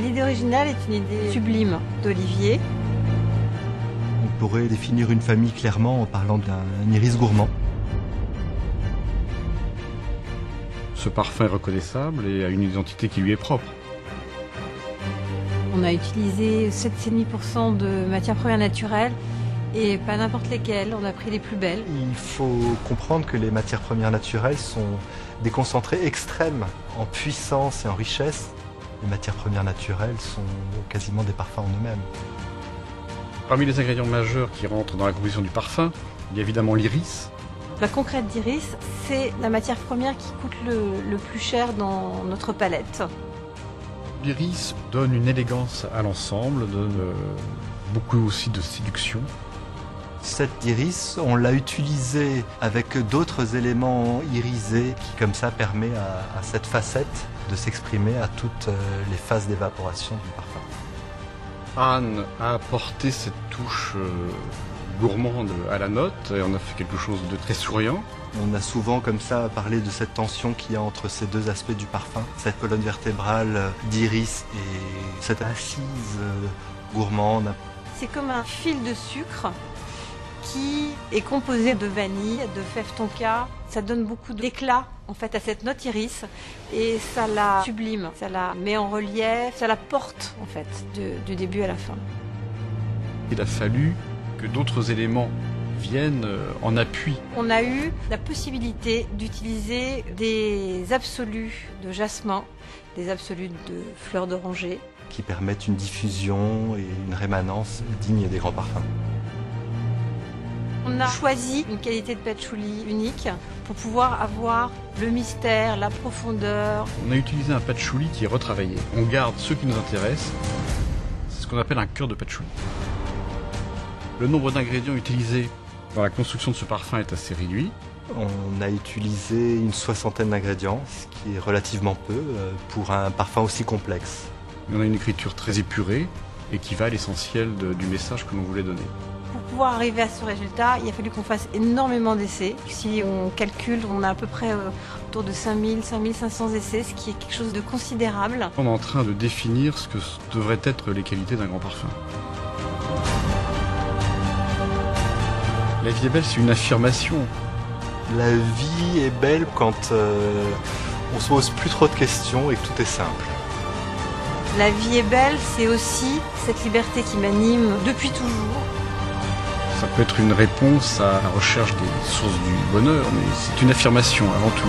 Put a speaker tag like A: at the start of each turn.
A: L'idée originale est une idée sublime d'Olivier.
B: On pourrait définir une famille clairement en parlant d'un iris gourmand.
C: Ce parfum est reconnaissable et a une identité qui lui est propre.
A: On a utilisé 7,5% de matières premières naturelles et pas n'importe lesquelles, on a pris les plus belles.
B: Il faut comprendre que les matières premières naturelles sont des concentrés extrêmes en puissance et en richesse. Les matières premières naturelles sont quasiment des parfums en eux-mêmes.
C: Parmi les ingrédients majeurs qui rentrent dans la composition du parfum, il y a évidemment l'iris.
A: La concrète d'iris, c'est la matière première qui coûte le plus cher dans notre palette.
C: L'iris donne une élégance à l'ensemble, donne beaucoup aussi de séduction.
B: Cette iris, on l'a utilisée avec d'autres éléments irisés qui comme ça permet à cette facette de s'exprimer à toutes les phases d'évaporation du parfum.
C: Anne a apporté cette touche gourmande à la note et on a fait quelque chose de très souriant.
B: On a souvent comme ça parlé de cette tension qu'il y a entre ces deux aspects du parfum, cette colonne vertébrale d'iris et cette assise gourmande.
A: C'est comme un fil de sucre qui est composé de vanille, de fève tonka. Ça donne beaucoup d'éclat en fait à cette note iris et ça la sublime, ça la met en relief, ça la porte en fait du début à la fin.
C: Il a fallu que d'autres éléments viennent en appui.
A: On a eu la possibilité d'utiliser des absolus de jasmin, des absolus de fleurs d'oranger
B: qui permettent une diffusion et une rémanence digne des grands parfums.
A: On a choisi une qualité de patchouli unique pour pouvoir avoir le mystère, la profondeur.
C: On a utilisé un patchouli qui est retravaillé. On garde ce qui nous intéresse. C'est ce qu'on appelle un cœur de patchouli. Le nombre d'ingrédients utilisés dans la construction de ce parfum est assez réduit.
B: On a utilisé une 60aine d'ingrédients, ce qui est relativement peu pour un parfum aussi complexe.
C: On a une écriture très épurée et qui va à l'essentiel du message que l'on voulait donner.
A: Pour pouvoir arriver à ce résultat, il a fallu qu'on fasse énormément d'essais. Si on calcule, on a à peu près autour de 5000, 5500 essais, ce qui est quelque chose de considérable.
C: On est en train de définir ce que devraient être les qualités d'un grand parfum. La vie est belle, c'est une affirmation.
B: La vie est belle quand on se pose plus trop de questions et que tout est simple.
A: La vie est belle, c'est aussi cette liberté qui m'anime depuis toujours.
C: Ça peut être une réponse à la recherche des sources du bonheur, mais c'est une affirmation avant tout.